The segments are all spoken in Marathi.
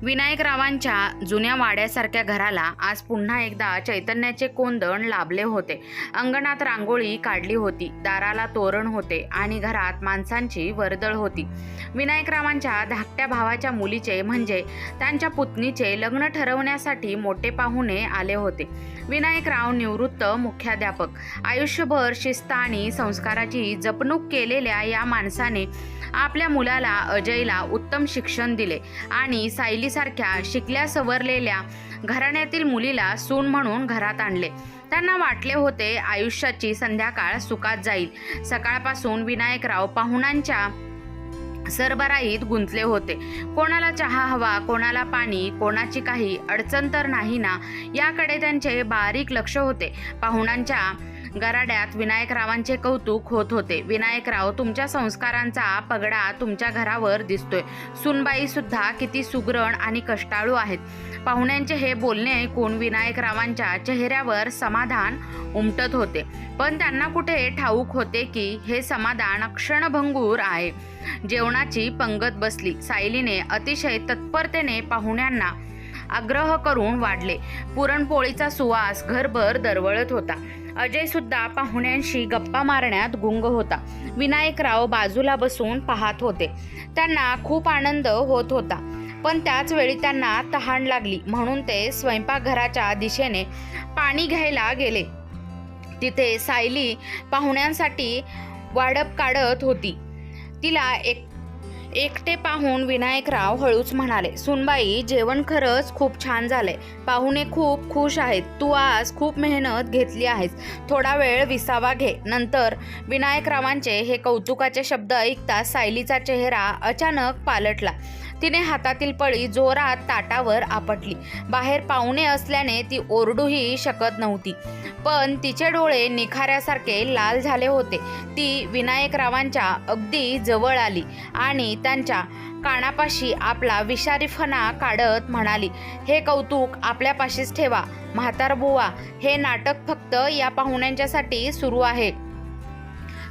विनायकरावांच्या जुन्या वाड्यासारख्या घराला आज पुन्हा एकदा चैतन्याचे कोंदण लाभले होते. अंगणात रांगोळी काढली होती, दाराला तोरण होते आणि घरात माणसांची वर्दळ होती. विनायकरावांच्या धाकट्या भावाच्या मुलीचे म्हणजे त्यांच्या पुतणीचे लग्न ठरवण्यासाठी मोठे पाहुणे आले होते. विनायकराव निवृत्त मुख्याध्यापक, आयुष्यभर शिस्त आणि संस्काराची जपणूक केलेल्या या माणसाने आपल्या मुलाला अजयला उत्तम शिक्षण दिले आणि सायलीसारख्या शिकल्या सवरलेल्या घराण्यातील मुलीला सून म्हणून घरात आणले. त्यांना वाटले होते आयुष्याची संध्याकाळ सुखात जाईल. सकाळपासून विनायकराव पाहुण्यांच्या सरबराईत गुंतले होते. कोणाला चहा हवा, कोणाला पाणी, कोणाची काही अडचण तर नाही ना, याकडे त्यांचे बारीक लक्ष होते. पाहुण्यांच्या गराड्यात विनायकरावांचे कौतुक होत होते. विनायकराव, तुमच्या संस्कारांचा पगडा तुमच्या घरावर दिसतोय. सुनबाई सुद्धा किती सुगरण आणि कष्टाळू आहेत. पाहुण्यांचे हे बोलणे ऐकून विनायकरावांच्या चेहऱ्यावर समाधान उमटत होते, पण त्यांना कुठे ठाऊक होते की हे समाधान क्षणभंगूर आहे. जेवणाची पंगत बसली. सायलीने अतिशय तत्परतेने पाहुण्यांना आग्रह करून वाढले. पुरणपोळीचा सुवास घरभर दरवळत होता. अजय सुद्धा पाहुण्यांशी गप्पा मारण्यात गुंग होता. विनायकराव बाजूला बसून पाहत होते. त्यांना खूप आनंद होत होता, पण त्याच वेळी त्यांना तहान लागली, म्हणून ते स्वयंपाकघराच्या दिशेने पाणी घ्यायला गेले. तिथे सायली पाहुण्यांसाठी वाढप काढत होती. तिला एकटे पाहून विनायकराव हळूच म्हणाले, सुनबाई, जेवण खरंच खूप छान झालंय. पाहुणे खूप खुश आहेत. तू आज खूप मेहनत घेतली आहेस. थोडा वेळ विसावा घे. नंतर विनायकरावांचे हे कौतुकाचे शब्द ऐकता सायलीचा चेहरा अचानक पालटला. तिने हातातील पळी जोरात ताटावर आपटली. बाहेर पाहुणे असल्याने ती ओरडूही शकत नव्हती, पण तिचे डोळे निखाऱ्यासारखे लाल झाले होते. ती विनायकरावांच्या अगदी जवळ आली आणि त्यांच्या कानापाशी आपला विषारीपणा काढत म्हणाली, हे कौतुक आपल्यापाशीच ठेवा. म्हातारबुवा, हे नाटक फक्त या पाहुण्यांच्यासाठी सुरू आहे.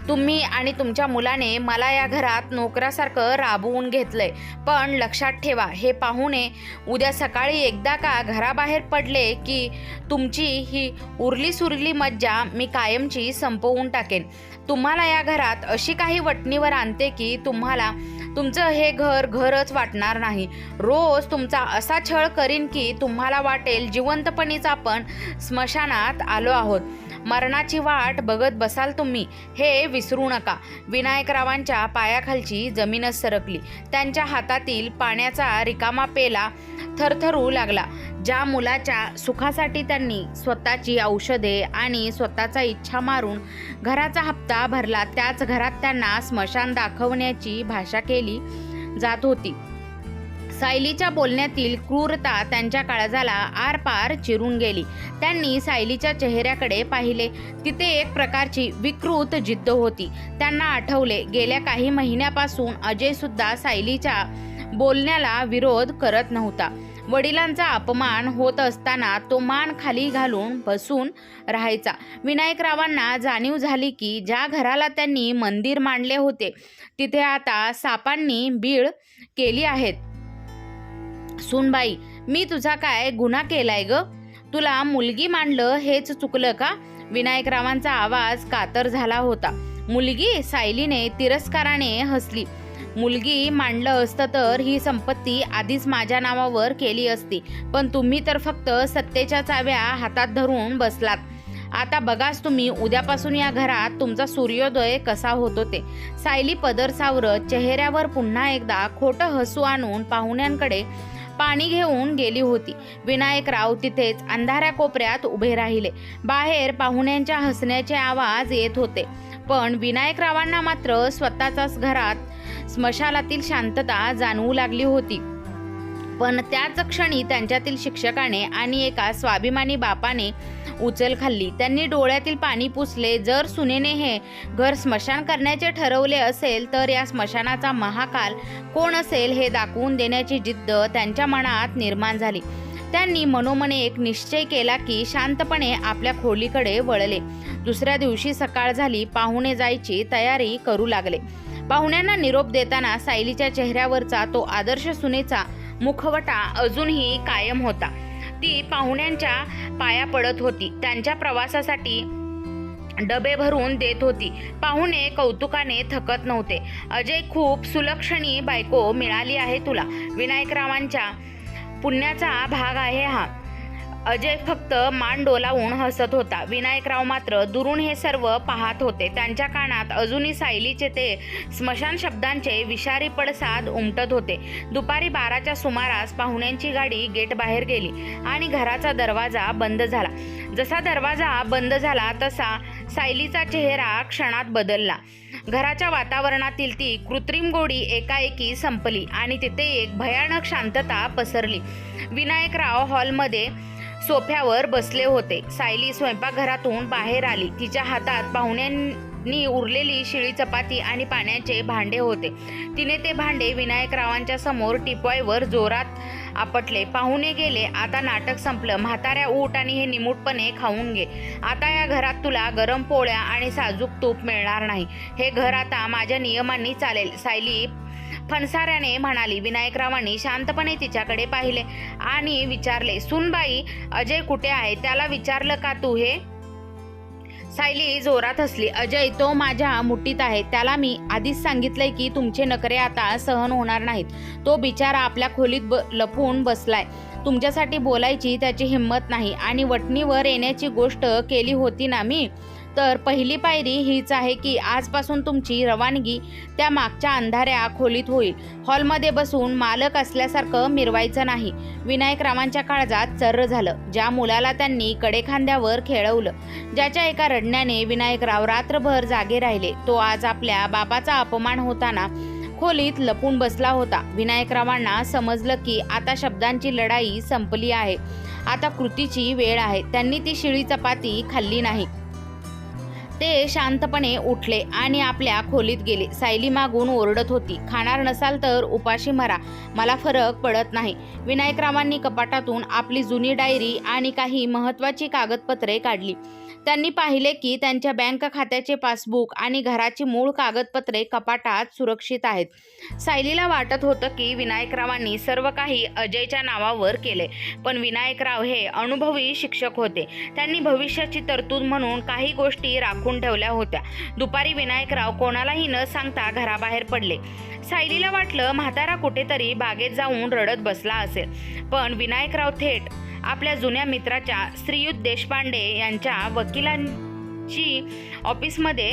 तुम्ही आणि तुमच्या मुलाने मला या घरात नोकरासारखं राबवून घेतलंय, पण लक्षात ठेवा, हे पाहुणे उद्या सकाळी एकदा का घराबाहेर पडले की तुमची ही उरली सुरली मज्जा मी कायमची संपवून टाकेन. तुम्हाला या घरात अशी काही वटणीवर आणते की तुम्हाला तुमचं हे घरच वाटणार नाही. रोज तुमचा असा छळ करीन की तुम्हाला वाटेल जिवंतपणीच आपण स्मशानात आलो आहोत. मरणाची वाट बघत बसाल तुम्ही, हे विसरू नका. विनायकरावांच्या पायाखालची जमीनच सरकली. त्यांच्या हातातील पाण्याचा रिकामा पेला थरथरू लागला. ज्या मुलाच्या सुखासाठी त्यांनी स्वतःची औषधे आणि स्वतःचा इच्छा मारून घराचा हप्ता भरला, त्याच घरात त्यांना स्मशान दाखवण्याची भाषा केली जात होती. सायलीच्या बोलण्यातील क्रूरता त्यांच्या काळजाला आरपार चिरून गेली. त्यांनी सायलीच्या चेहऱ्याकडे पाहिले. तिथे एक प्रकारची विकृत जिद्द होती. त्यांना आठवले, गेल्या काही महिन्यापासून अजय सुद्धा सायलीच्या बोलण्याला विरोध करत नव्हता. वडिलांचा अपमान होत असताना तो मान खाली घालून बसून राहायचा. विनायकरावांना जाणीव झाली की ज्या घराला त्यांनी मंदिर मांडले होते तिथे आता सापांनी बीळ केली आहेत. सुनबाई, मी तुझा काय गुन्हा केलाय ग? तुला मुलगी मांडलं हेच चुकलं का? विनायकरावांचा आवाज कातर झाला होता. मुलगी? सायलीने तिरस्काराने हसली. मुलगी मांडलं असतं तर ही संपत्ती आधीच माझ्या नावावर केली असती, पण तुम्ही तर फक्त सत्तेच्या चाव्या हातात धरून बसलात. आता बघाच तुम्ही उद्यापासून या घरात तुमचा सूर्योदय कसा होतो ते. सायली पदर सावरत चेहऱ्यावर पुन्हा एकदा खोटं हसू आणून पाहुण्यांकडे पाणी घेऊन गेली होती. विनायकराव तिथेच अंधाऱ्या कोपऱ्यात उभे राहिले. बाहेर पाहुण्यांच्या हसण्याचे आवाज येत होते, पण विनायकरावांना मात्र स्वतःच्याच घरात स्मशानातील शांतता जाणवू लागली होती. पण त्याच क्षणी त्यांच्यातील शिक्षकाने आणि एका स्वाभिमानी बापाने उचल खाल्ली. त्यांनी डोळ्यातील पाणी पुसले. जर सुनेने हे घर स्मशान करण्याचे ठरवले असेल तर या स्मशानाचा महाकाल कोण असेल हे दाखवून देण्याची जिद्द त्यांच्या मनात निर्माण झाली. त्यांनी मनोमने एक निश्चय केला की शांतपणे आपल्या खोलीकडे वळले. दुसऱ्या दिवशी सकाळ झाली. पाहुणे जायची तयारी करू लागले. पाहुण्यांना निरोप देताना सायलीच्या चेहऱ्यावरचा तो आदर्श सुनेचा मुखवटा अजूनही कायम होता. ती पाहुण्यांच्या पाया पडत होती, त्यांच्या प्रवासासाठी डबे भरून देत होती. पाहुणे कौतुकाने थकत नव्हते. अजय, खूप सुलक्षणी बायको मिळाली आहे तुला. विनायकरावांच्या पुण्याचा भाग आहे हा. अजय फक्त मान डोलावून हसत होता. विनायकराव मात्र दुरून हे सर्व पाहत होते. त्यांच्या कानात अजूनही सायलीचे ते स्मशान शब्दांचे विषारी पडसाद उमटत होते. दुपारी 12च्या सुमारास पाहुण्यांची गाडी गेट बाहेर गेली आणि घराचा दरवाजा बंद झाला. जसा दरवाजा बंद झाला तसा सायलीचा चेहरा क्षणात बदलला. घराच्या वातावरणातील ती कृत्रिम गोडी एकाएकी संपली आणि तिथे एक भयानक शांतता पसरली. विनायकराव हॉलमध्ये सोफ्यावर बसले होते. सायली स्वयंपाकघरातून बाहेर आली. तिच्या हातात पाहुण्यांनी उरलेली शिळी चपाती आणि पाण्याचे भांडे होते. तिने ते भांडे विनायकरावांच्या समोर टिपॉयवर जोरात आपटले. पाहुणे गेले, आता नाटक संपलं. म्हाताऱ्या, उठ आणि हे निमूटपणे खाऊन घे. आता या घरात तुला गरम पोळ्या आणि साजूक तूप मिळणार नाही. हे घर आता माझ्या नियमांनी चालेल, सायली फणसाऱ्याने म्हणाली. विनायकरावांनी शांतपणे तिच्याकडे पाहिले आणि विचारले, सुनबाई, अजय कुठे आहे? त्याला विचारलं का तू हे? सायली जोरात हसली. अजय तो माझ्या मुठीत आहे. त्याला मी आधीच सांगितलंय की तुमचे नखरे आता सहन होणार नाहीत. तो बिचारा आपल्या खोलीत लपून बसलाय. तुमच्यासाठी बोलायची त्याची हिंमत नाही. आणि वटणीवर येण्याची गोष्ट केली होती ना मी, तर पहिली पायरी हीच आहे की आजपासून तुमची रवानगी त्या मागच्या अंधाऱ्या खोलीत होईल. हॉलमध्ये बसून मालक असल्यासारखं मिरवायचं नाही. विनायकरावांच्या काळजात चर्र झालं. ज्या मुलाला त्यांनी कडेखांद्यावर खेळवलं, ज्याच्या एका रडण्याने विनायकराव रात्रभर जागे राहिले, तो आज आपल्या बापाचा अपमान होताना खोलीत लपून बसला होता. विनायकरावांना समजलं की आता शब्दांची लढाई संपली आहे. आता कृतीची वेळ आहे. त्यांनी ती शिळी चपाती खाल्ली नाही. ते शांतपणे उठले आणि आपल्या खोलीत गेले. सायली मागून ओरडत होती, खाणार नसाल तर उपाशी मरा, मला फरक पडत नाही. विनायकरावांनी कपाटातून आपली जुनी डायरी आणि काही महत्त्वाची कागदपत्रे काढली. त्यांनी पाहिले की त्यांच्या बँक खात्याचे पासबुक आणि घराची मूळ कागदपत्रे कपाटात सुरक्षित आहेत. सायलीला वाटत होतं की विनायकरावांनी सर्व काही अजयच्या नावावर केले, पण विनायकराव हे अनुभवी शिक्षक होते. त्यांनी भविष्याची तरतूद म्हणून काही गोष्टी राखून ठेवल्या होत्या. दुपारी विनायकराव कोणालाही न सांगता घराबाहेर पडले. सायलीला वाटलं म्हातारा कुठेतरी बागेत जाऊन रडत बसला असेल, पण विनायकराव थेट आपल्या जुन्या मित्राच्या श्रीयुत देशपांडे यांच्या वकिलांची ऑफिसमध्ये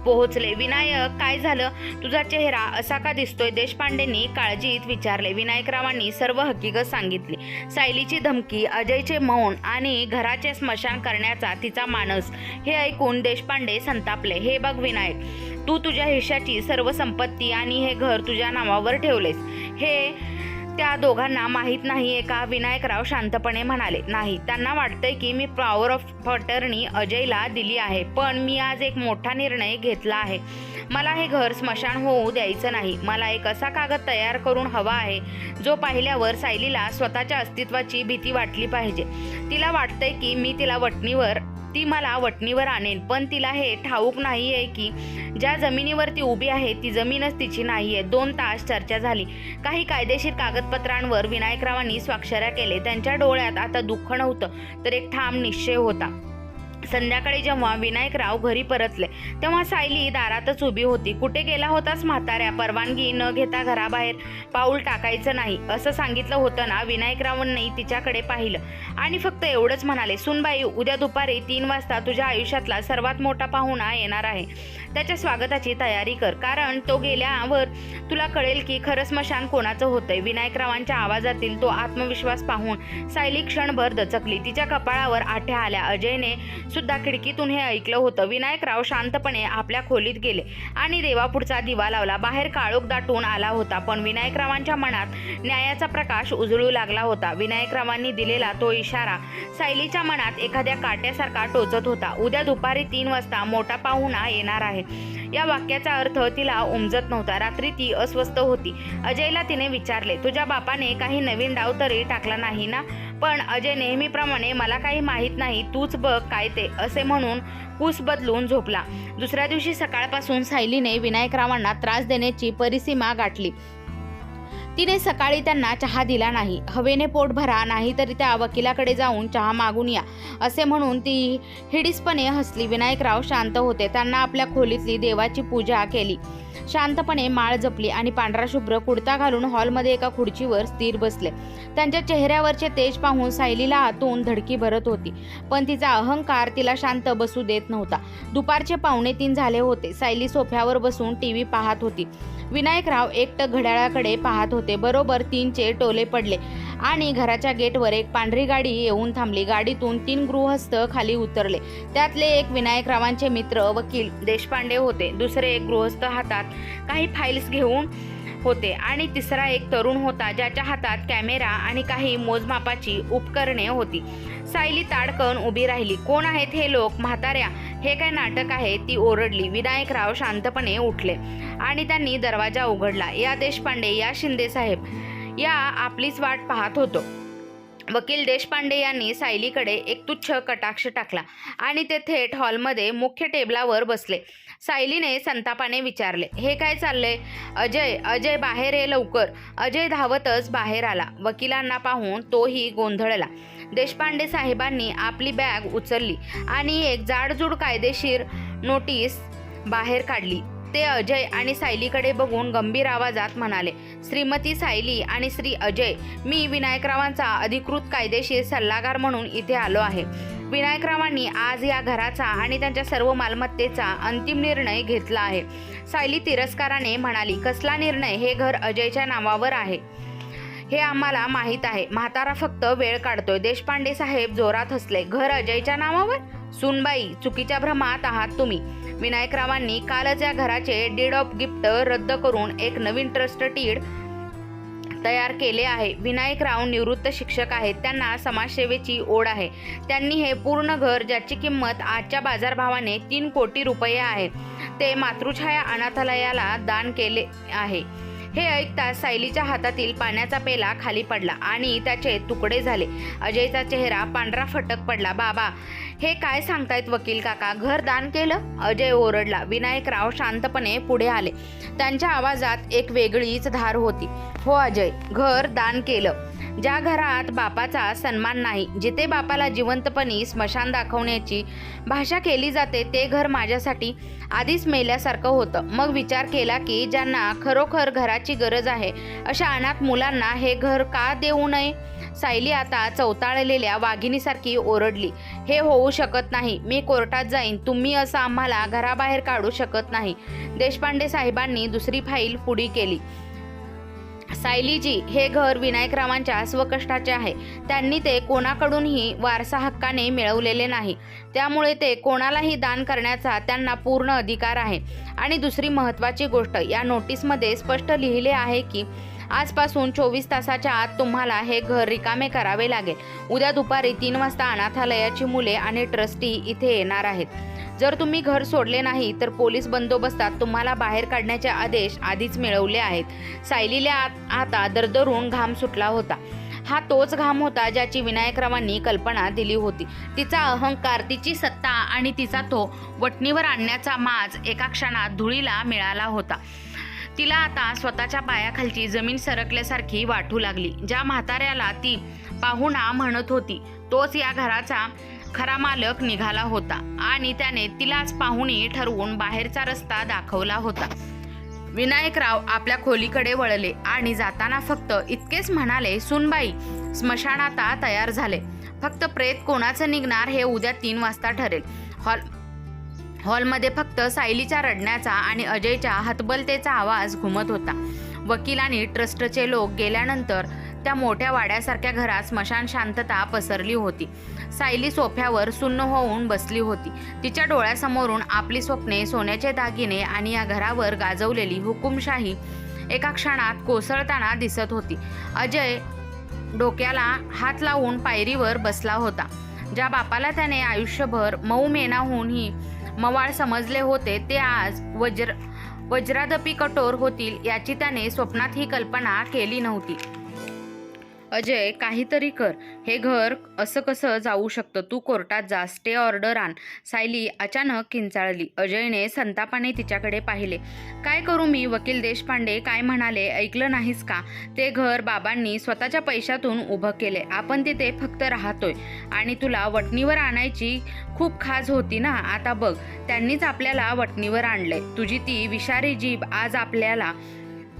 पोहोचले. विनायक, काय झालं? तुझा चेहरा असा का दिसतोय? देशपांडेंनी काळजीत विचारले. विनायकरावांनी सर्व हकीकत सांगितली. सायलीची धमकी, अजयचे मौन आणि घराचे स्मशान करण्याचा तिचा मानस हे ऐकून देशपांडे संतापले. हे बघ विनायक, तू तुझ्या हिश्श्याची सर्व संपत्ती आणि हे घर तुझ्या नावावर ठेवलेस, हे त्या दोघांना माहीत नाहीये का? विनायकराव शांतपणे म्हणाले. नाही, त्यांना वाटतंय की मी पॉवर ऑफ अटर्नी अजयला दिली आहे, पण मी आज एक मोठा निर्णय घेतला आहे. मला हे घर स्मशान होऊ द्यायचं नाही. मला एक असा कागद तयार करून हवा आहे जो पाहिल्यावर सायलीला स्वतःच्या अस्तित्वाची भीती वाटली पाहिजे. तिला वाटतंय की मी ती मला वटणीवर आणेन, पण तिला हे ठाऊक नाही आहे की ज्या जमिनीवर ती उभी आहे ती जमीनच तिची नाही आहे. 2 तास चर्चा झाली. काही कायदेशीर कागदपत्रांवर विनायकरावांनी स्वाक्षऱ्या केले. त्यांच्या डोळ्यात आता दुःख नव्हतं, तर एक ठाम निश्चय होता. संध्याकाळी जेव्हा विनायकराव घरी परतले तेव्हा सायली दारातच उभी होती. कुठे गेला होतास म्हाताऱ्या? परवानगी न घेता घराबाहेर पाऊल टाकायचं नाही असं सांगितलं होतं ना? विनायकरावांनी तिच्याकडे पाहिलं आणि फक्त एवढंच म्हणाले, सुनबाई, उद्या दुपारी 3 वाजता तुझ्या आयुष्यातला सर्वात मोठा पाहुणा येणार आहे. त्याच्या स्वागताची तयारी कर, कारण तो गेल्यावर तुला कळेल की खरं स्मशान कोणाचं होतंय. विनायकरावांच्या आवाजातील तो आत्मविश्वास पाहून सायली क्षणभर दचकली. तिच्या कपाळावर आठ्या आल्या. अजयने सुद्धा खिडकीतून हे ऐकलं होतं. विनायकराव शांतपणे आपल्या खोलीत गेले आणि देवापुढचा दिवा लावला. बाहेर काळोख दाटून आला होता, पण विनायकरावांच्या मनात न्यायाचा प्रकाश उजळू लागला होता. विनायकरावांनी दिलेला तो इशारा सायलीच्या मनात एखाद्या काट्यासारखा टोचत होता. उद्या दुपारी 3 वाजता मोठा पाहुणा येणार आहे. या वाक्याचा अर्थ तिला उमजत नव्हता. रात्री ती अस्वस्थ होती. अजयला तिने विचारले, तुझ्या बापाने काही नवीन डाव तरी टाकला नाही ना? पण अजय नेहमीप्रमाणे, मला काही माहीत नाही, तूच बघ काय ते, असे म्हणून कूस बदलून झोपला. दुसऱ्या दिवशी सकाळपासून सायलीने विनायकरावांना त्रास देण्याची परिसीमा गाठली. तिने सकाळी त्यांना चहा दिला नाही. हवेने पोट भरा, नाहीतरी त्या वकिलाकडे जाऊन चहा मागून या असे म्हणून ती हिडीसपणे हसली. विनायकराव शांत होते. त्यांना आपल्या खोलीतली देवाची पूजा केली. शांतपणे माळ जपली आणि पांढरा शुभ्र कुर्ता घालून हॉलमध्ये एका खुर्चीवर स्थिर बसले. त्यांच्या चेहऱ्यावरचे तेज पाहून सायलीला आतून धडकी भरत होती, पण तिचा अहंकार तिला शांत बसू देत नव्हता. दुपारचे 2:45 झाले होते. सायली सोफ्यावर बसून टीव्ही पाहत होती. विनायकराव एकटक घड्याळाकडे पाहत होते. बरोबर 3चे टोले पडले आणि घराच्या गेटवर एक पांढरी गाडी येऊन थांबली. गाडीतून 3 गृहस्थ खाली उतरले. त्यातले एक विनायकरावांचे मित्र वकील देशपांडे होते. दुसरे एक गृहस्थ हातात काही फाईल्स घेऊन होते आणि तिसरा एक तरुण होता ज्याच्या हातात कॅमेरा आणि काही मोजमापाची उपकरणे होती. सायली ताडकन उभी राहिली. कोण आहेत हे लोक? म्हाताऱ्या, हे काय नाटक आहे? ती ओरडली. विनायकराव शांतपणे उठले आणि त्यांनी दरवाजा उघडला. या देशपांडे, या शिंदे साहेब, या आपलीच वाट पाहत होतो. वकील देशपांडे यांनी सायलीकडे एक तुच्छ कटाक्ष टाकला आणि ते थेट हॉलमध्ये मुख्य टेबलावर बसले. सायलीने संतापाने विचारले, हे काय चाललंय? अजय, अजय बाहेर ये लवकर. अजय धावतच बाहेर आला. वकिलांना पाहून तोही गोंधळला. देशपांडे साहेबांनी आपली बॅग उचलली आणि एक जाडजूड कायदेशीर नोटीस बाहेर काढली. ते अजय आणि सायलीकडे बघून गंभीर आवाजात म्हणाले, श्रीमती सायली आणि श्री अजय, मी विनायकरावांचा अधिकृत कायदेशीर सल्लागार म्हणून इथे आलो आहे. विनायकरावांनी आज या घराचा आणि त्यांच्या सर्व मालमत्तेचा अंतिम निर्णय घेतला आहे. सायली तिरस्काराने म्हणाली, कसला निर्णय? हे घर अजयच्या नावावर आहे हे आम्हाला माहीत आहे. म्हातारा फक्त वेळ काढतोय. देशपांडे साहेब जोरात हसले. घर अजयच्या नावावर? सुनबाई, चुकीच्या भ्रमात आहात तुम्ही. विनायकरावांनी कालच या घराचे डीड ऑफ गिफ्ट रद्द करून एक नवीन ट्रस्ट डीड तयार केले आहे. विनायकराव निवृत्त शिक्षक आहेत. त्यांना समाजसेवेची ओढ आहे. त्यांनी हे पूर्ण घर, ज्याची किंमत आजच्या बाजारभावाने 3 कोटी रुपये आहे, ते मातृछाया अनाथालयाला दान केले आहे. हे ऐकताच सायलीच्या हातातील पाण्याचा पेला खाली पडला आणि त्याचे तुकडे झाले. अजयचा चेहरा पांढरा फटक पडला. बाबा, हे काय सांगतायत वकील काका? घर दान केलं? अजय ओरडला. विनायकराव शांतपणे पुढे आले. त्यांच्या आवाजात एक वेगळीच धार होती. हो अजय, घर दान केलं. ज्या घरात बापाचा सन्मान नाही, जिथे बापाला जिवंतपणी स्मशान दाखवण्याची भाषा केली जाते, ते घर माझ्यासाठी आधीच मेल्यासारखं होतं. मग विचार केला की ज्यांना खरोखर घराची गरज आहे अशा अनाथ मुलांना हे घर का देऊ नये? सायली आता चवताळलेल्या वाघिणीसारखी ओरडली, हे होऊ शकत नाही. मी कोर्टात जाईन. तुम्ही असं आम्हाला घराबाहेर काढू शकत नाही. देशपांडे साहेबांनी दुसरी फाईल पुढे केली. सायलीजी, हे घर विनायकरावांच्या स्वकष्टाचे आहे. त्यांनी ते कोणाकडूनही वारसा हक्काने मिळवलेले नाही. त्यामुळे ते कोणालाही दान करण्याचा त्यांना पूर्ण अधिकार आहे. आणि दुसरी महत्त्वाची गोष्ट, या नोटीसमध्ये स्पष्ट लिहिले आहे की आजपासून 24 तासाच्या आत तुम्हाला हे घर रिकामे करावे लागेल. उद्या दुपारी 3 वाजता अनाथालयाची मुले आणि ट्रस्टी इथे येणार आहेत. जर तुम्ही घर सोडले नाही तर पोलीस बंदोबस्तात तुम्हाला बाहेर काढण्याचे आदेश आधीच मिळवले आहेत. सायलीला आता दरदरून घाम सुटला होता. हा तोच घाम होता ज्याची विनायकरावांनी कल्पना दिली होती. तिचा अहंकार, तिची सत्ता आणि तिचा तो वटणीवर आणण्याचा माज एका क्षणात धुळीला मिळाला होता. तिला आता स्वतःच्या पायाखालची जमीन सरकल्यासारखी वाटू लागली. ज्या म्हाताऱ्याला ती पाहुणा म्हणत होती, तोच या घराचा खरा मालक निघाला होता आणि त्याने तिलाच पाहुणी ठरवून बाहेरचा रस्ता दाखवला होता. विनायकराव आपल्या खोलीकडे वळले आणि जाताना फक्त इतकेच म्हणाले, सुनबाई, स्मशान आता तयार झाले. फक्त प्रेत कोणाचं निघणार हे उद्या 3 वाजता ठरेल. हॉलमध्ये फक्त सायलीच्या रडण्याचा आणि अजयच्या हतबलतेचा आवाज घुमत होता. वकील आणि ट्रस्टचे लोक गेल्यानंतर त्या मोठ्या वाड्यासारख्या घरात स्मशान शांतता पसरली होती. सायली सोफ्यावर सुन्न होऊन बसली होती. तिच्या डोळ्यासमोरून आपली स्वप्ने, सोन्याचे दागिने आणि या घरावर गाजवलेली हुकुमशाही एका क्षणात कोसळताना दिसत होती. अजय डोक्याला हात लावून पायरीवर बसला होता. ज्या बापाला त्याने आयुष्यभर मऊ मेणाहूनही मवाळ समजले होते, ते आज वज्रादपी कठोर होतील याची त्याने स्वप्नातही कल्पना केली नव्हती. अजय, काहीतरी कर. हे घर असं कसं जाऊ शकतं? तू कोर्टात जा, स्टे ऑर्डर आण. सायली अचानक किंचाळली. अजयने संतापाने तिच्याकडे पाहिले. काय करू मी? वकील देशपांडे काय म्हणाले ऐकलं नाहीस का? ते घर बाबांनी स्वतःच्या पैशातून उभं केले. आपण तिथे फक्त राहतोय. आणि तुला वटणीवर आणायची खूप खाज होती ना. आता बघ, त्यांनीच आपल्याला वटणीवर आणलंय. तुझी ती विषारी जीभ आज आपल्याला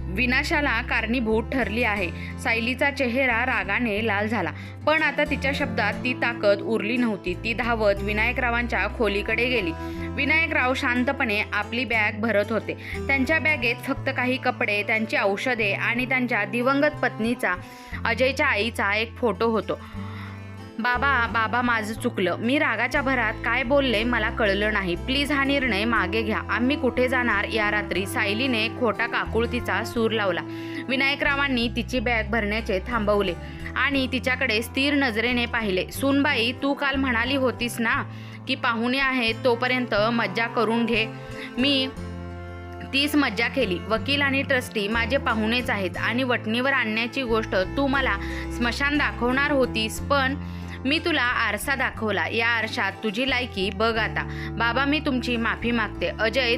विनाशाला कारणीभूत ठरली आहे. सायलीचा चेहरा रागाने लाल झाला, पण आता तिच्या शब्दात ती ताकद उरली नव्हती. ती धावत विनायकरावांच्या खोलीकडे गेली. विनायकराव शांतपणे आपली बॅग भरत होते. त्यांच्या बॅगेत फक्त काही कपडे, त्यांची औषधे आणि त्यांच्या दिवंगत पत्नीचा, अजयच्या आईचा एक फोटो होतो. बाबा माझं चुकलं. मी रागाच्या भरात काय बोलले मला कळलं नाही. प्लीज हा निर्णय मागे घ्या. आम्ही कुठे जाणार या रात्री? सायलीने खोटा काकुळतीचा सूर लावला. विनायकरावांनी तिची बॅग भरण्याचे थांबवले आणि तिच्याकडे स्थिर नजरेने पाहिले. सूनबाई, तू काल म्हणाली होतीस ना की पाहुणे आहेत तोपर्यंत मज्जा करून घे. मी तीच मज्जा केली. वकील आणि ट्रस्टी माझे पाहुणेच आहेत आणि वटणीवर आणण्याची गोष्ट तू मला स्मशान दाखवणार होतीस, पण मी तुला आरसा दाखवला. या आरशात तुझी लायकी बघ आता. बाबा, मी तुमची माफी मागते. अजय,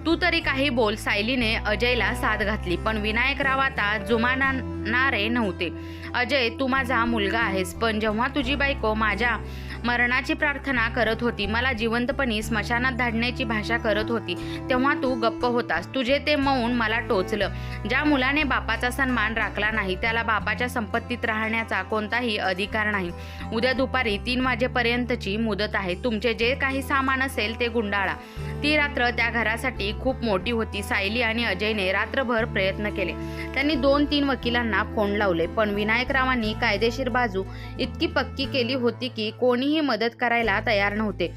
तू तरी काही बोल. सायलीने अजयला साथ घातली, पण विनायकराव आता जुमानणारे नव्हते. अजय, तू माझा मुलगा आहेस, पण जेव्हा तुझी बायको माझ्या मरणाची प्रार्थना करत होती, मला जिवंतपणी स्मशानात धाडण्याची भाषा करत होती, तेव्हा तू गप्प होतास. तुझे ते मौन मला टोचलं. ज्या मुलाने बापाचा सन्मान राखला नाही त्याला बापाच्या संपत्तीत राहण्याचा कोणताही अधिकार नाही. उद्या दुपारी 3 वाजेपर्यंतची मुदत आहे. तुमचे जे काही सामान असेल ते गुंडाळा. ती रात्र त्या घरासाठी खूप मोठी होती. सायली आणि अजयने रात्रभर प्रयत्न केले. त्यांनी 2-3 वकिलांना फोन लावले, पण विनायकरावांनी कायदेशीर बाजू इतकी पक्की केली होती की कोणीही मदत करायला तयार नव्हते.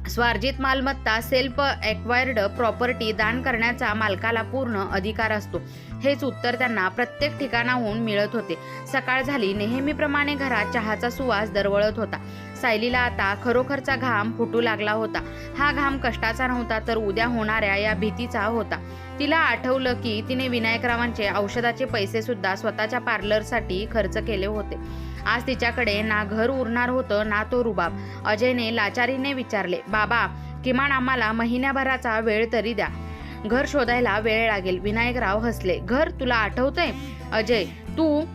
स्वार्जित मालमत्ता, सेल्फ एक्वायर्ड प्रॉपर्टी दान करण्याचा मालकाला पूर्ण अधिकार असतो. हेच उत्तर त्यांना प्रत्येक ठिकाणाहून मिळत होते. सकाळ झाली. नेहमीप्रमाणे घरात चहाचा सुवास दरवळत होता. सायलीला आता खरोखरचा घाम फुटू लागला होता. हा घाम कष्टाचा नव्हता, तर उद्या होणाऱ्या या भीतीचा होता. तिला आठवलं की तिने विनायकरावांचे औषधाचे पैसे सुद्धा स्वतःच्या पार्लरसाठी खर्च केले होते. आज तिच्याकडे ना घर उरणार होतं ना तो रुबाब. अजयने लाचारीने विचारले, बाबा, किमान आम्हाला महिन्याभराचा वेळ तरी द्या. घर शोधायला वेळ लागेल. विनायकराव हसले. घर? तुला आठवतंय अजय, तू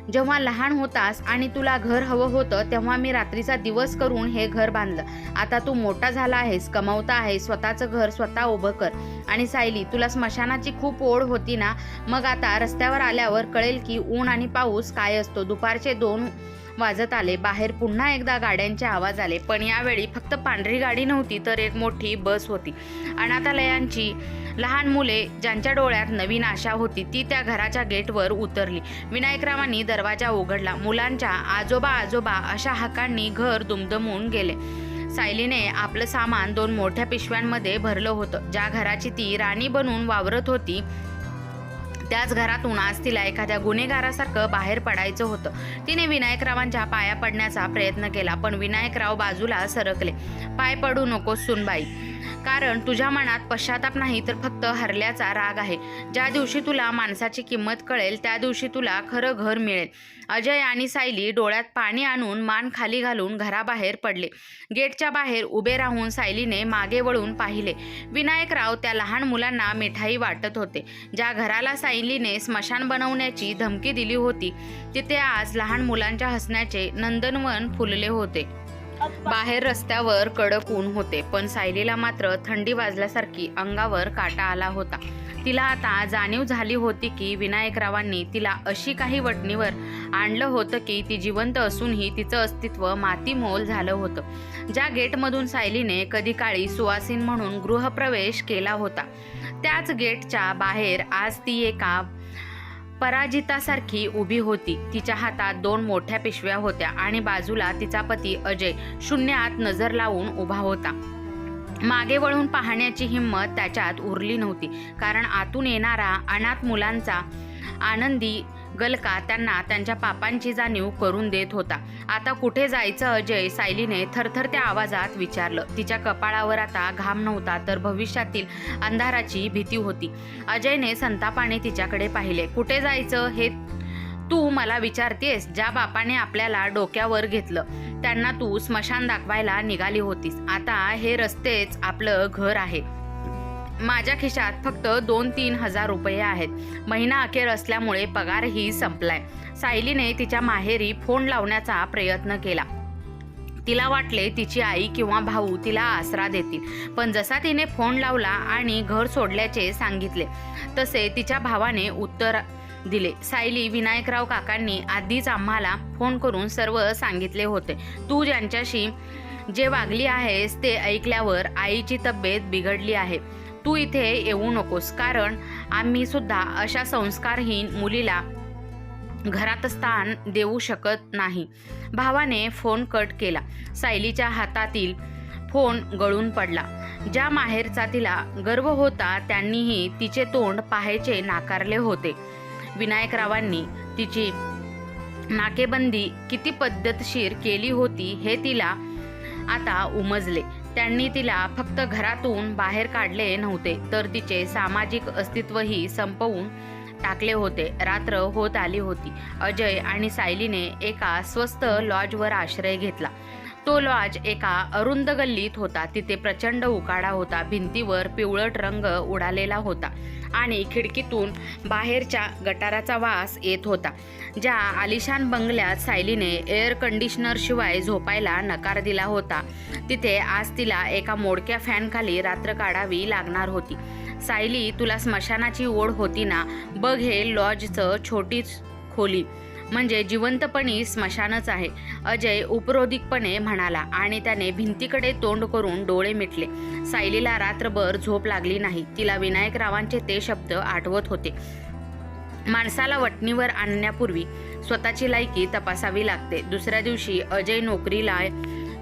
जेव्हा लहान होतास आणि तुला घर हवं होतं तेव्हा मी रात्रीचा दिवस करून हे घर बांधलं. आता तू मोठा झाला आहेस, कमवता आहेस, स्वतःचं घर स्वतः उभं कर. आणि सायली, तुला स्मशानाची खूप ओढ होती ना, मग आता रस्त्यावर आल्यावर कळेल की ऊन आणि पाऊस काय असतो. दुपारचे 2 वाजत आले. बाहेर पुन्हा एकदा गाड्यांचे आवाज आले, पण यावेळी फक्त पांढरी गाडी नव्हती, तर एक मोठी बस होती. अनाथालयांची लहान मुले ज्यांच्या डोळ्यात नवीन आशा होती ती त्या घराच्या गेटवर उतरली. विनायकरावांनी दरवाजा उघडला. मुलांच्या आजोबा आजोबा अशा हाकांनी घर दुमदमून गेले. सायलीने आपलं सामान 2 मोठ्या पिशव्यांमध्ये भरलं होतं. ज्या घराची ती राणी बनून वावरत होती त्याच घरातून आज तिला एखाद्या गुन्हेगारासारखं बाहेर पडायचं होतं. तिने विनायकरावांच्या पाया पडण्याचा प्रयत्न केला, पण विनायकराव बाजूला सरकले. पाय पडू नकोस सुनबाई, कारण तुझ्या मनात पश्चाताप नाही तर फक्त हरल्याचा राग आहे. ज्या दिवशी तुला माणसाची किंमत कळेल त्या दिवशी तुला खरं घर मिळेल. अजय आणि सायली डोळ्यात पाणी आणून मान खाली घालून घराबाहेर पडले. गेटच्या बाहेर उभे राहून सायलीने मागे वळून पाहिले. विनायकराव त्या लहान मुलांना मिठाई वाटत होते. ज्या घराला सायलीने स्मशान बनवण्याची धमकी दिली होती तिथे आज लहान मुलांच्या हसण्याचे नंदनवन फुलले होते. बाहेर रस्त्यावर कडक ऊन होते, पण सायलीला मात्र थंडी वाजल्यासारखी अंगावर काटा आला होता. तिला आता जाणीव झाली होती की विनायकरावांनी तिला अशी काही वटणीवर आणलं होतं की ती जिवंत असूनही तिचं अस्तित्व मातीमोल झालं होतं. ज्या गेटमधून सायलीने कधी काळी सुवासीन म्हणून गृहप्रवेश केला होता त्याच गेटच्या बाहेर आज ती एका पराजितासारखी उभी होती. तिच्या हातात 2 मोठ्या पिशव्या होत्या आणि बाजूला तिचा पती अजय शून्यात नजर लावून उभा होता. मागे वळून पाहण्याची हिंमत त्याच्यात उरली नव्हती, कारण आतून येणारा अनाथ मुलांचा आनंदी गलका त्यांना त्यांच्या पापांची जाणीव करून देत होता. आता कुठे जायचं अजय? सायलीने थरथरत्या आवाजात विचारलं. तिच्या कपाळावर आता घाम नव्हता, तर भविष्यातील अंधाराची भीती होती. अजयने संतापाने तिच्याकडे पाहिले. कुठे जायचं हे तू मला विचारतेस, ज्या बापाने आपल्याला डोक्यावर घेतलं त्यांना तू स्मशान दाखवायला निघाली होतीस. आता हे रस्तेच आपलं घर आहे. माझ्या खिशात फक्त 2-3 हजार रुपये आहेत. महिना अखेर असल्यामुळे पगारही संपलाय. सायलीने तिच्या माहेरी फोन लावण्याचा प्रयत्न केला. तिला वाटले तिची आई किंवा भाऊ तिला आसरा देतील, पण जसा तिने फोन लावला आणि घर सोडल्याचे सांगितले तसे तिच्या भावाने उत्तर दिले. सायली, विनायकराव काकांनी आधीच आम्हाला फोन करून सर्व सांगितले होते. तू ज्यांच्याशी जे वागली आहेस ते ऐकल्यावर आईची तब्येत बिघडली आहे. तू इथे येऊ नकोस, कारण आम्ही सुद्धा अशा संस्कारहीन मुलीला घरात स्थान देऊ शकत नाही. भावाने फोन कट केला. सायलीच्या हातातील फोन गळून पडला. ज्या माहेरचा तिला गर्व होता त्यांनीही तिचे तोंड पाहायचे नाकारले होते. विनायकरावांनी तिची नाकेबंदी किती पद्धतशीर केली होती हे तिला आता उमजले. त्यांनी तिला फक्त घरातून बाहेर काढले नव्हते, तर तिचे सामाजिक अस्तित्वही संपवून टाकले होते. रात्र होत आली होती. अजय आणि सायलीने एका स्वस्त लॉजवर आश्रय घेतला. तो लॉज एका अरुंद गल्लीत होता. तिथे प्रचंड उकाडा होता. भिंतीवर पिवळट रंग उडालेला होता आणि खिडकीतून बाहेरच्या गटाराचा वास येत होता. ज्या आलिशान बंगल्यात सायलीने एअर कंडिशनर शिवाय झोपायला नकार दिला होता, तिथे आज तिला एका मोडक्या फॅनखाली रात्र काढावी लागणार होती. सायली, तुला स्मशानाची ओढ होती ना? बघ, हे लॉजचं छोटीच खोली म्हणजे जिवंतपणी स्मशानच आहे, अजय उपरोधिकपणे म्हणाला आणि त्याने भिंतीकडे तोंड करून डोळे मिटले. सायलीला रात्रभर झोप लागली नाही. तिला विनायकरावांचे ते शब्द आठवत होते. माणसाला वटणीवर आणण्यापूर्वी स्वतःची लायकी तपासावी लागते. दुसऱ्या दिवशी अजय नोकरीला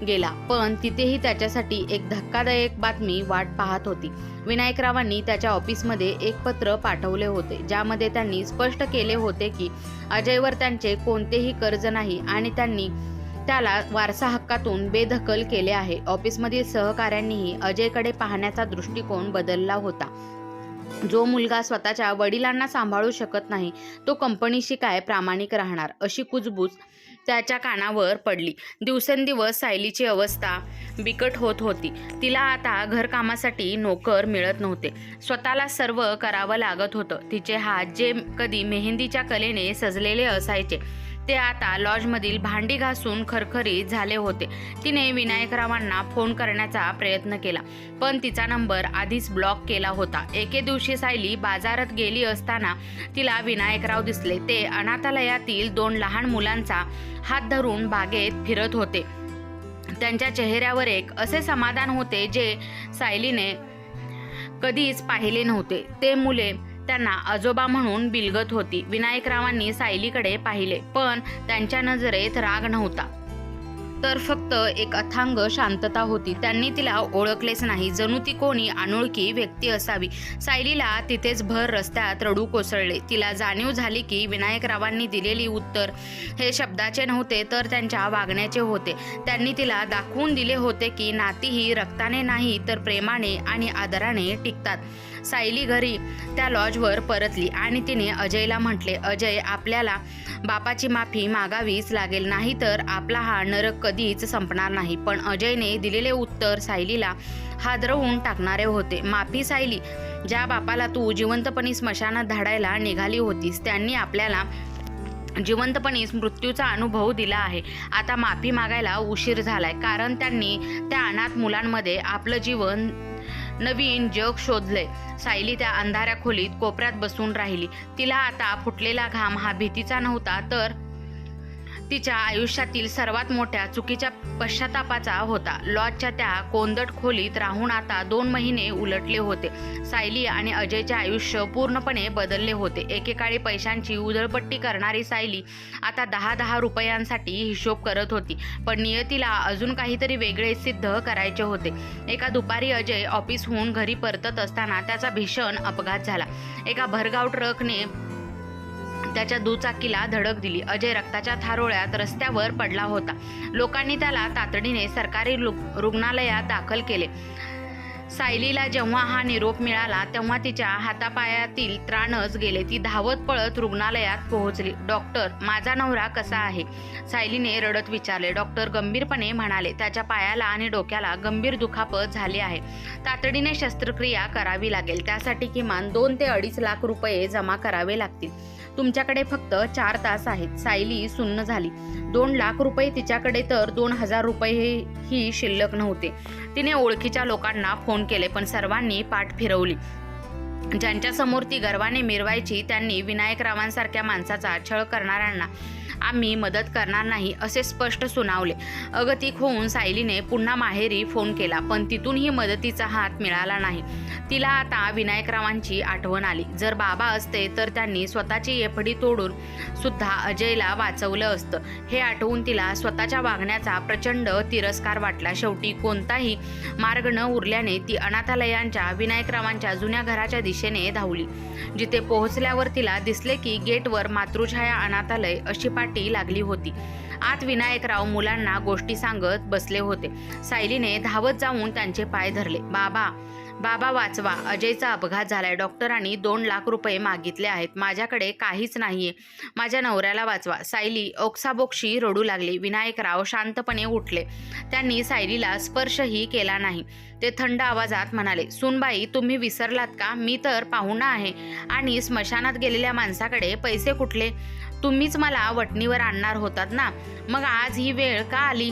गेला, पण तिथेही त्याच्यासाठी एक धक्कादायक बातमी वाट पाहत होती. विनायकरावांनी त्याच्या ऑफिसमध्ये एक पत्र पाठवले होते, ज्यामध्ये त्यांनी स्पष्ट केले होते की अजयवर त्यांचे कोणतेही कर्ज नाही आणि त्यांनी त्याला वारसा हक्कातून बेदखल केले आहे. ऑफिसमधील सहकाऱ्यांनीही अजयकडे पाहण्याचा दृष्टिकोन बदलला होता. जो मुलगा स्वतःच्या वडिलांना सांभाळू शकत नाही तो कंपनीशी काय प्रामाणिक राहणार, अशी कुजबूज त्याच्या कानावर पडली. दिवसेंदिवस सायलीची अवस्था बिकट होत होती. तिला आता घरकामासाठी नोकर मिळत नव्हते. स्वतःला सर्व करावं लागत होतं. तिचे हात जे कधी मेहंदीच्या कलेने सजलेले असायचे ते आता लॉजमधील भांडी घासून खरखरीत झाले होते. तिने विनायकरावांना फोन करण्याचा प्रयत्न केला, पण तिचा नंबर आधीच ब्लॉक केला होता. एके दिवशी सायली बाजारात गेली असताना तिला विनायकराव दिसले. ते अनाथालयातील 2 लहान मुलांचा हात धरून बागेत फिरत होते. त्यांच्या चेहऱ्यावर एक असे समाधान होते जे सायलीने कधीच पाहिले नव्हते. ते मुले त्यांना आजोबा म्हणून बिलगत होती. विनायकरावांनी सायलीकडे पाहिले, पण त्यांच्या नजरेत राग नव्हता, तर फक्त एक अथांग शांतता होती. त्यांनी तिला ओळखलेच नाही, जणू ती कोणी अनोळखी व्यक्ती असावी. सायलीला तिथेच भर रस्त्यात रडू कोसळले. तिला जाणीव झाली की विनायकरावांनी दिलेली उत्तर हे शब्दाचे नव्हते, तर त्यांच्या वागण्याचे होते. त्यांनी तिला दाखवून दिले होते की नातीही रक्ताने नाही तर प्रेमाने आणि आदराने टिकतात. सायली घरी त्या लॉजवर परतली आणि तिने अजयला म्हटले, अजय, आपल्याला बापाची माफी मागावीच लागेल, नाही तर आपला हा नरक कधीच संपणार नाही. पण अजयने दिलेले उत्तर सायलीला हादरवून टाकणारे होते. माफी सायली, ज्या बापाला तू जिवंतपणी स्मशानात धाडायला निघाली होतीस त्यांनी आपल्याला जिवंतपणी मृत्यूचा अनुभव दिला आहे. आता माफी मागायला उशीर झालाय, कारण त्यांनी त्या अनाथ मुलांमध्ये आपलं जीवन नवीन जग शोधले. सायली त्या अंधाऱ्या खोलीत कोपऱ्यात बसून राहिली. तिला आता फुटलेला घाम हा भीतीचा नव्हता, तर तिच्या आयुष्यातील सर्वात मोठ्या चुकीच्या पश्चातापाचा होता. लॉजच्या त्या कोंदट खोलीत राहून आता 2 महिने उलटले होते. सायली आणि अजयचे आयुष्य पूर्णपणे बदलले होते. एकेकाळी पैशांची उधळपट्टी करणारी सायली आता 10-10 रुपयांसाठी हिशोब करत होती. पण नियतीला अजून काहीतरी वेगळे सिद्ध करायचे होते. एका दुपारी अजय ऑफिसहून घरी परतत असताना त्याचा भीषण अपघात झाला. एका भरधाव ट्रकने त्याच्या दुचाकीला धडक दिली. अजय रक्ताच्या थारोळ्यात रस्त्यावर पडला होता. लोकांनी त्याला तातडीने सरकारी रुग्णालयात दाखल केले. सायलीला जेव्हा हा निरोप मिळाला तेव्हा तिच्या हातापायातील त्राणच गेले. ती धावत पळत रुग्णालयात पोहोचली. डॉक्टर, माझा नवरा कसा आहे? सायलीने रडत विचारले. डॉक्टर गंभीरपणे म्हणाले, त्याच्या पायाला आणि डोक्याला गंभीर दुखापत झाली आहे. तातडीने शस्त्रक्रिया करावी लागेल. त्यासाठी किमान 2 ते 2.5 लाख रुपये जमा करावे लागतील. तुमच्याकडे फक्त 4 तास आहेत. सायली सुन्न झाली. 2 लाख रुपये तिच्याकडे तर 2,000 रुपयेही शिल्लक नव्हते. तिने ओळखीच्या लोकांना फोन केले, पण सर्वांनी पाठ फिरवली. ज्यांच्या समोर ती गर्वाने मिरवायची त्यांनी विनायकरावांसारख्या माणसाचा छळ करणाऱ्यांना आम्ही मदत करणार नाही असे स्पष्ट सुनावले. अगतिक होऊन सायलीने पुन्हा माहेरी फोन केला, पण तिथूनही मदतीचा हात मिळाला नाही. तिला आता विनायकरावांची आठवण आली. जर बाबा असते तर त्यांनी स्वतःची एफडी तोडून सुद्धा अजयला वाचवलं असतं. हे आठवून तिला स्वतःच्या वागण्याचा प्रचंड तिरस्कार वाटला. शेवटी कोणताही मार्ग न उरल्याने ती अनाथालयांच्या विनायकरावांच्या जुन्या घराच्या दिशेने धावली. जिथे पोहोचल्यावर तिला दिसले की गेटवर मातृछाया अनाथालय अशी पाटी लागली होती. आत विनायकराव मुलांना गोष्टी सांगत बसले होते. सायलीने धावत जाऊन त्यांचे पाय धरले. बाबा, बाबा वाचवा, अजयचा अपघात झालाय. डॉक्टरांनी 2 लाख रुपये मागितले आहेत. माझ्याकडे काहीच नाहीये. माझ्या नवऱ्याला वाचवा. सायली ओक्साबोक्शी रडू लागली. विनायकराव शांतपणे उठले. त्यांनी सायलीला स्पर्शही केला नाही. ते थंड आवाजात म्हणाले, सुनबाई, तुम्ही विसरलात का? मी तर पाहुणा आहे आणि स्मशानात गेलेल्या माणसाकडे पैसे कुठले? तुम्हीच मला वटणीवर आणणार होतात ना, मग आज ही वेळ का आली?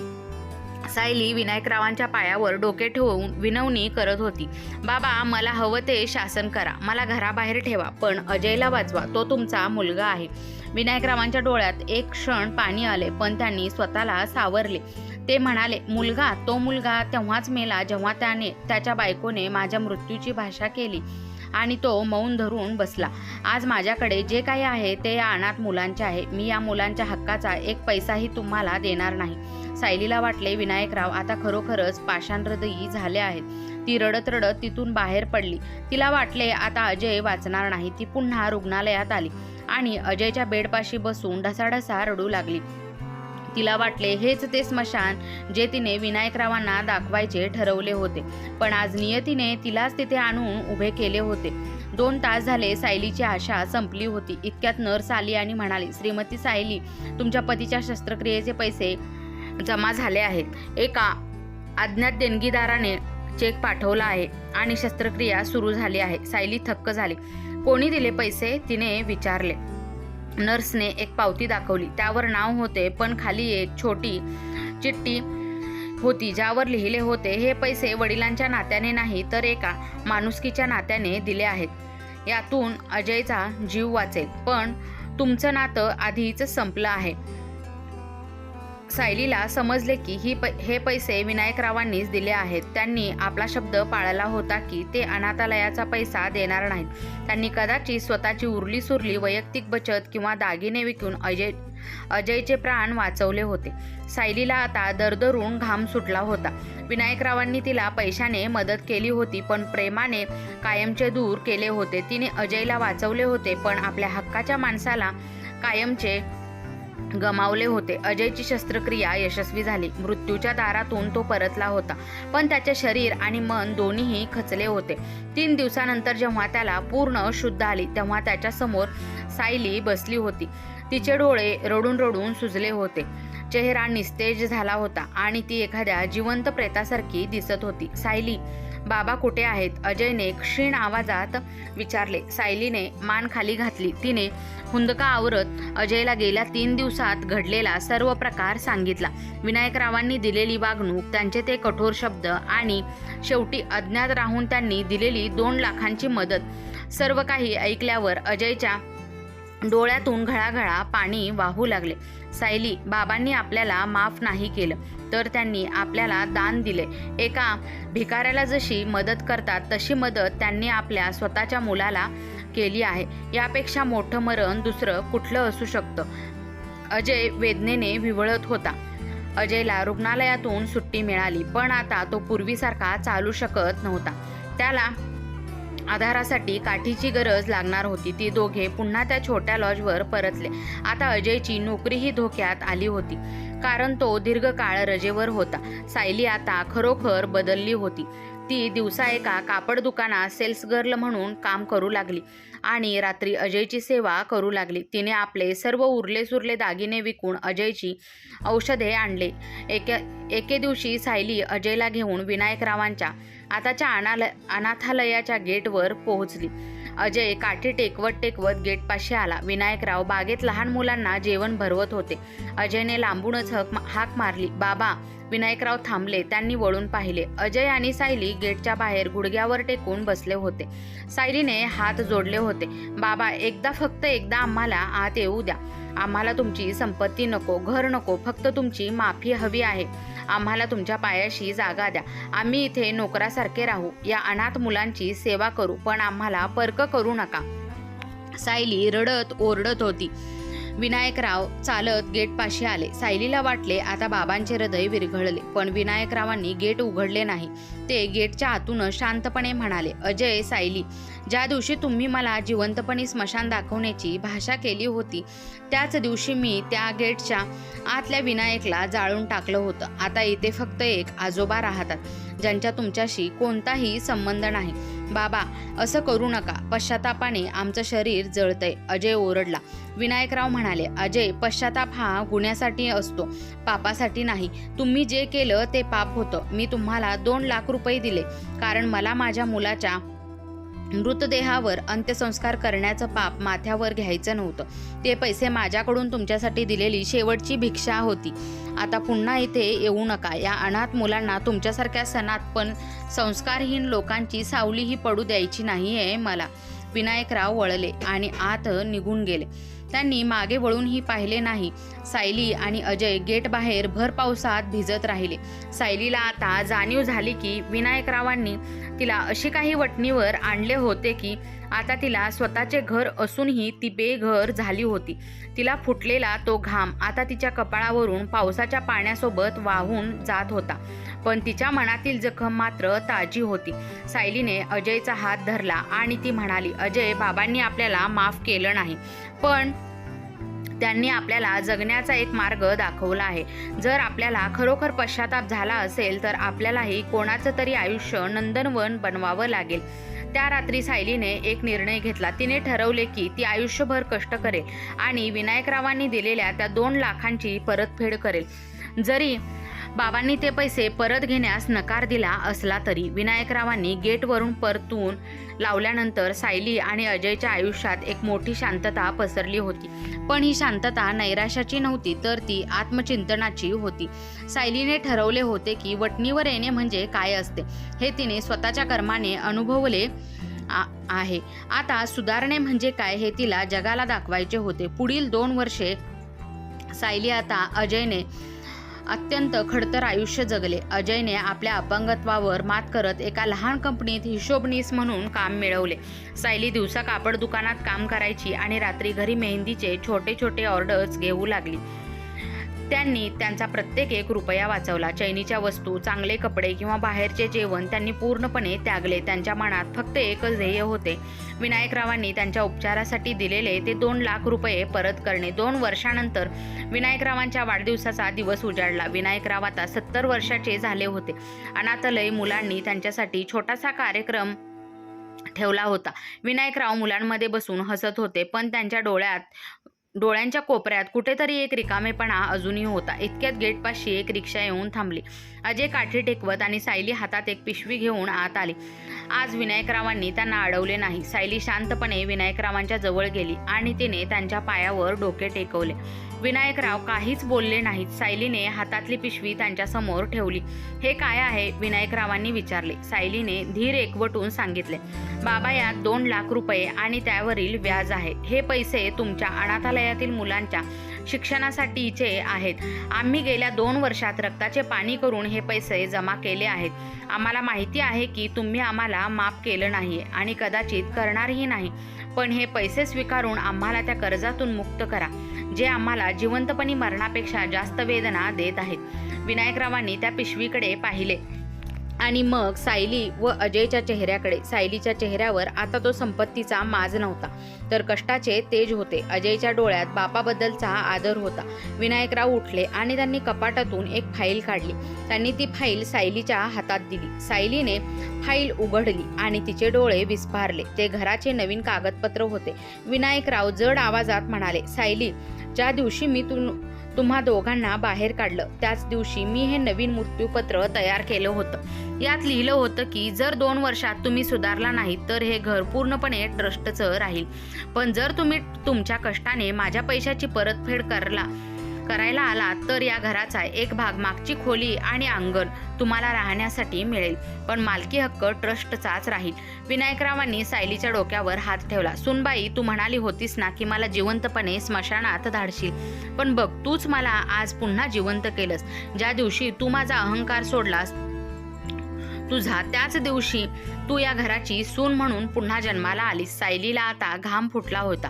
सायली विनायकरावांच्या पायावर डोके ठेवून विनवणी करत होती. बाबा, मला हवं ते शासन करा. मला घराबाहेर ठेवा, पण अजयला वाचवा. तो तुमचा मुलगा आहे. विनायकरावांच्या डोळ्यात एक क्षण पाणी आले, पण त्यांनी स्वतःला सावरले. ते म्हणाले, मुलगा? तो मुलगा तेव्हाच मेला जेव्हा त्याच्या बायकोने माझ्या मृत्यूची भाषा केली आणि तो मौन धरून बसला. आज माझ्याकडे जे काही आहे ते या अनाथ मुलांचे आहे. मी या मुलांच्या हक्काचा 1 पैसाही तुम्हाला देणार नाही. सायलीला वाटले विनायकराव आता खरोखरच पाषाणहृदयी झाले आहेत. ती रडत रडत तिथून बाहेर पडली. तिला वाटले आता अजय वाचणार नाही. ती पुन्हा रुग्णालयात आली आणि अजयच्या बेडपाशी बसून ढसाढसा रडू लागली. तिला वाटले हेच ते स्मशान जे तिने विनायकरावांना दाखवायचे ठरवले होते, पण आज नियतीने तिलाच तिथे आणून उभे केले होते. 2 तास झाले सायलीची आशा संपली होती. इतक्यात नर्स आली आणि म्हणाली, श्रीमती सायली, तुमच्या पतीच्या शस्त्रक्रियेचे पैसे जमा झाले आहेत. एका अज्ञात देणगीदाराने चेक पाठवला आहे आणि शस्त्रक्रिया सुरू झाली आहे. सायली थक्क झाली. कोणी दिले पैसे? तिने विचारले. नर्सने एक पावती दाखवली. त्यावर नाव होते, पण खाली एक छोटी चिठ्ठी होती ज्यावर लिहिले होते, हे पैसे वडिलांच्या नात्याने नाही तर एका माणुसकीच्या नात्याने दिले आहेत. यातून अजयचा जीव वाचेल, पण तुमचं नातं आधीच संपलं आहे. सायलीला समजले की हे पैसे विनायकरावांनीच दिले आहेत. त्यांनी आपला शब्द पाळला होता की ते अनाथालयाचा पैसा देणार नाहीत. त्यांनी कदाचित स्वतःची उरली सुरली वैयक्तिक बचत किंवा दागिने विकून अजयचे प्राण वाचवले होते. सायलीला आता दरदरून घाम सुटला होता. विनायकरावांनी तिला पैशाने मदत केली होती, पण प्रेमाने कायमचे दूर केले होते. तिने अजयला वाचवले होते, पण आपल्या हक्काच्या माणसाला कायमचे गमावले होते. अजयची शस्त्रक्रिया यशस्वी झाली. मृत्यूच्या दारातून तो परतला होता, पण त्याचे शरीर आणि मन दोन्हीही खचले होते. 3 दिवसानंतर जेव्हा त्याला पूर्ण शुद्ध आली तेव्हा त्याच्या समोर सायली बसली होती. तिचे डोळे रडून रडून सुजले होते. चेहरा निस्तेज झाला होता आणि ती एखाद्या जिवंत प्रेतासारखी दिसत होती. सायली, बाबा कुठे आहेत? अजयने क्षीण आवाजात विचारले. सायलीने मान खाली घातली. तिने हुंदका आवरत अजयला गेल्या 3 दिवसात घडलेला सर्व प्रकार सांगितला. विनायकरावांनी दिलेली वागणूक, त्यांचे ते कठोर शब्द आणि शेवटी अज्ञात राहून त्यांनी दिलेली 2 लाखांची मदत, सर्व काही ऐकल्यावर अजयच्या डोळ्यातून घळाघळा पाणी वाहू लागले. सायली, बाबांनी आपल्याला माफ नाही केलं तर त्यांनी आपल्याला दान दिले. एका भिकाऱ्याला जशी मदत करतात तशी मदत त्यांनी आपल्या स्वतःच्या मुलाला केली आहे. यापेक्षा मोठं मरण दुसरं कुठलं असू शकतं? अजय वेदनेने विव्हळत होता. अजयला रुग्णालयातून सुट्टी मिळाली, पण आता तो पूर्वीसारखा चालू शकत नव्हता. त्याला आधारासाठी काठीची गरज लागणार होती. ती दोघे पुन्हा त्या छोट्या लॉजवर परतले. आता अजयची नोकरीही धोक्यात आली होती, कारण तो दीर्घकाळ रजेवर होता. सायली आता खरोखर बदलली होती. ती दिवसा एका कापड दुकानात सेल्स गर्ल म्हणून काम करू लागली आणि रात्री अजयची सेवा करू लागली. तिने आपले सर्व उरले सुरले दागिने विकून अजयची औषधे आणले. एके दिवशी सायली अजयला घेऊन विनायकरावांच्या आताच्या अनाथालयाच्या गेटवर पोहोचली. अजय काठी टेकवत टेकवत गेटपाशी आला. विनायकराव बागेत लहान मुलांना जेवण भरवत होते. अजयने लांबूनच हाक मारली, बाबा. विनायकराव थांबले. त्यांनी वळून पाहिले. अजय आणि सायली गेटच्या बाहेर गुडघ्यावर टेकून बसले होते. सायलीने हात जोडले होते. बाबा, फक्त एकदा आम्हाला आत येऊ द्या. आम्हाला तुमची संपत्ती नको, घर नको, फक्त तुमची माफी हवी आहे. आम्हाला तुमच्या पायाशी जागा द्या. आम्ही इथे नोकरासारखे राहू, या अनाथ मुलांची सेवा करू, पण आम्हाला पर्क करू नका. सायली रडत ओरडत होती. विनायकराव चालत गेटपाशी आले. सायलीला वाटले आता बाबांचे हृदय विरघळले, पण विनायकरावांनी गेट उघडले नाही. ते गेटच्या आतून शांतपणे म्हणाले, अजय, सायली, ज्या दिवशी तुम्ही मला जिवंतपणे स्मशान दाखवण्याची भाषा केली होती त्याच दिवशी मी त्या गेटच्या आतल्या विनायकला जाळून टाकलं होतं. आता इथे फक्त एक आजोबा राहतात, ज्यांच्या तुमच्याशी कोणताही संबंध नाही. बाबा, असं करू नका. पश्चातापाने आमचं शरीर जळतंय. अजय ओरडला. विनायकराव म्हणाले, अजय, पश्चाताप हा गुन्ह्यासाठी असतो, पापासाठी नाही. तुम्ही जे केलं ते पाप होतं. मी तुम्हाला 2 लाख रुपये दिले कारण मला माझ्या मुलाच्या मृतदेहावर अंत्यसंस्कार करण्याचं पाप माथ्यावर घ्यायचं नव्हतं. ते पैसे माझ्याकडून तुमच्यासाठी दिलेली शेवटची भिक्षा होती. आता पुन्हा इथे येऊ नका. या अनाथ मुलांना तुमच्यासारख्या सनात पण संस्कारहीन लोकांची सावलीही पडू द्यायची नाहीये मला. विनायकराव वळले आणि आत निघून गेले. त्यांनी मागे वळूनही पाहिले नाही. सायली आणि अजय गेट बाहेर भर पावसात भिजत राहिले. सायलीला आता जाणीव झाली की विनायकरावांनी तिला अशी काही वटणीवर आणले होते की आता तिला स्वतःचे घर असूनही ती बेघर झाली होती. तिला फुटलेला तो घाम आता तिच्या कपाळावरून पावसाच्या पाण्यासोबत वाहून जात होता, पण तिच्या मनातील जखम मात्र ताजी होती. सायलीने अजयचा हात धरला आणि ती म्हणाली, अजय, बाबांनी आपल्याला माफ केलं नाही, पण त्यांनी आपल्याला जगण्याचा एक मार्ग दाखवला आहे. जर आपल्याला खरोखर पश्चाताप झाला असेल तर आपल्यालाही कोणाचं तरी आयुष्य नंदनवन बनवावं लागेल. त्या रात्री सायलीने एक निर्णय घेतला. तिने ठरवले की ती आयुष्यभर कष्ट करेल आणि विनायकरावांनी दिलेल्या त्या 2 लाखांची परतफेड करेल. जरी बाबांनी ते पैसे परत घेण्यास नकार दिला असला तरी. विनायकरावांनी गेटवरून परतून लावल्यानंतर सायली आणि अजयच्या आयुष्यात एक मोठी शांतता पसरली होती. पण ही शांतता नैराश्याची नव्हती, तर ती आत्मचिंतनाची होती. सायलीने ठरवले होते की वटणीवर येणे म्हणजे काय असते हे तिने स्वतःच्या कर्माने अनुभवले आहे. आता सुधारणे म्हणजे काय हे तिला जगाला दाखवायचे होते. पुढील 2 वर्षे सायली आता अजयने अत्यंत खडतर आयुष्य जगले. अजयने आपल्या अपंगत्वावर मात करत एका लहान कंपनीत हिशोबनीस म्हणून काम मिळवले. सायली दिवसा कापड दुकानात काम करायची आणि रात्री घरी मेहंदीचे छोटे छोटे ऑर्डर्स घेऊ लागली. त्यांनी त्यांचा प्रत्येक 1 रुपया वाचवला. चैनीच्या वस्तू, चांगले कपडे किंवा बाहेरचे जेवण त्यांनी पूर्णपणे त्यागले. त्यांच्या मनात फक्त एकच ध्येय होते, विनायकरावांनी त्यांच्या उपचारासाठी दिलेले ते 2 लाख रुपये परत करणे. 2 वर्षानंतर विनायकरावांच्या वाढदिवसाचा दिवस उजाडला. विनायकराव आता 70 वर्षाचे झाले होते. अनाथालय मुलांनी त्यांच्यासाठी छोटासा कार्यक्रम ठेवला होता. विनायकराव मुलांमध्ये बसून हसत होते, पण त्यांच्या डोळ्यांच्या कोपऱ्यात कुठेतरी एक रिकामेपणा अजूनही होता. इतक्यात गेटपाशी एक रिक्षा येऊन थांबली. अजय काठी टेकवत आणि सायली हातात एक पिशवी घेऊन आत आली. आज विनायकरावांनी त्यांना अडवले नाही. सायली शांतपणे विनायकरावांच्या जवळ गेली आणि तिने त्यांच्या पायावर डोके टेकवले. विनायकराव काहीच बोलले नाहीत. सायलीने हातातली पिशवी त्यांच्यासमोर ठेवली. हे काय आहे? विनायकरावांनी विचारले. सायलीने धीर एकवटून सांगितले, बाबा, यात 2 लाख रुपये आणि त्यावरील व्याज आहे. हे पैसे तुमच्या अनाथालयातील मुलांच्या शिक्षणासाठीचे आहेत. आम्ही गेल्या 2 वर्षात रक्ताचे पाणी करून हे पैसे जमा केले आहेत. आम्हाला माहिती आहे की तुम्ही आम्हाला माफ केलं नाही आणि कदाचित करणारही नाही, पण हे पैसे स्वीकारून आम्हाला त्या कर्जातून मुक्त करा, जे आम्हाला जिवंतपणी मरणापेक्षा जास्त वेदना देत आहेत. विनायकरावांनी त्या पिशवीकडे पाहिले. आणि मग सायली व अजयच्या चेहऱ्याकडे. सायलीच्या चेहऱ्यावर आता तो संपत्तीचा माज नव्हता, तर कष्टाचे तेज होते. अजयच्या डोळ्यात बापाबद्दलचा आदर होता. विनायकराव उठले आणि त्यांनी कपाटातून एक फाईल काढली. त्यांनी ती फाईल सायलीच्या हातात दिली. सायलीने फाईल उघडली आणि तिचे डोळे विस्फारले. ते घराचे नवीन कागदपत्र होते. विनायकराव जड आवाजात म्हणाले, सायली, ज्या दिवशी मी तुम्हा दोघांना बाहेर काढलं त्याच दिवशी मी हे नवीन मृत्यूपत्र तयार केलं होतं. यात लिहिलं होतं की जर 2 वर्षात तुम्ही सुधारला नाही तर हे घर पूर्णपणे ट्रस्टचं राहील. पण जर तुम्ही तुमच्या कष्टाने माझ्या पैशाची परतफेड करायला आला तर या घराचा एक भाग, मागची खोली आणि अंगण तुम्हाला राहण्यासाठी मिळेल, पण मालकी हक्क ट्रस्टचाच राहील. विनायकरावांनी सायलीच्या डोक्यावर हात ठेवला. सुनबाई, तू म्हणाली होतीस ना की मला जिवंतपणे स्मशानात धाडशील, पण बघ तूच मला आज पुन्हा जिवंत केलंस. ज्या दिवशी तू माझा अहंकार सोडलास तुझा, त्याच दिवशी तू या घराची सून म्हणून पुन्हा जन्माला आलीस. सायलीला आता घाम फुटला होता,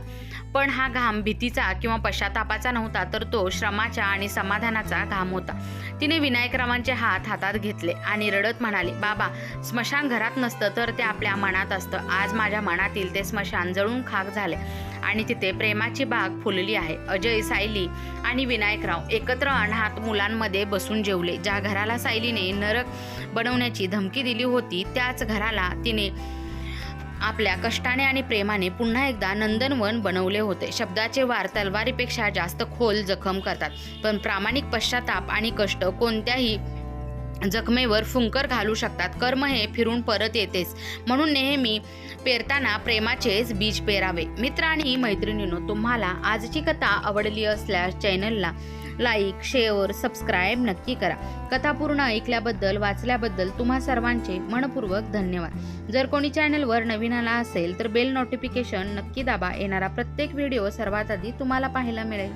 पण हा घाम भीतीचा किंवा पश्चातापाचा नव्हता, तर तो श्रमाच्या आणि समाधानाचा घाम होता. तिने विनायकरावांचे हात हातात घेतले आणि रडत म्हणाली, बाबा, स्मशान घरात नसतं तर ते आपल्या मनात असतं. आज माझ्या मनातील ते स्मशान जळून खाक झाले आणि तिथे प्रेमाची बाग फुलली आहे. अजय, सायली आणि विनायकराव एकत्र अनाथ मुलांमध्ये बसून जेवले. ज्या घराला सायलीने नरक बनवण्याची धमकी दिली होती त्याच घराला तिने आपल्या कष्टाने आणि प्रेमाने पुन्हा एकदा नंदनवन बनवले होते. शब्दाचे वार तलवारीपेक्षा जास्त खोल जखम करतात, पण प्रामाणिक पश्चाताप आणि कष्ट कोणत्याही जखमेवर फुंकर घालू शकतात. कर्म हे फिरून परत येतेच, म्हणून नेहमी पेरताना प्रेमाचेच बीज पेरावे. मित्र आणि मैत्रिणींनो, तुम्हाला आजची कथा आवडली असल्यास चॅनलला लाईक, शेअर, सबस्क्राईब नक्की करा. कथा पूर्ण ऐकल्याबद्दल, वाचल्याबद्दल तुम्हा सर्वांचे मनपूर्वक धन्यवाद. जर कोणी चॅनलवर नवीन आला असेल तर बेल नोटिफिकेशन नक्की दाबा. येणारा प्रत्येक व्हिडिओ सर्वात आधी तुम्हाला पाहायला मिळेल.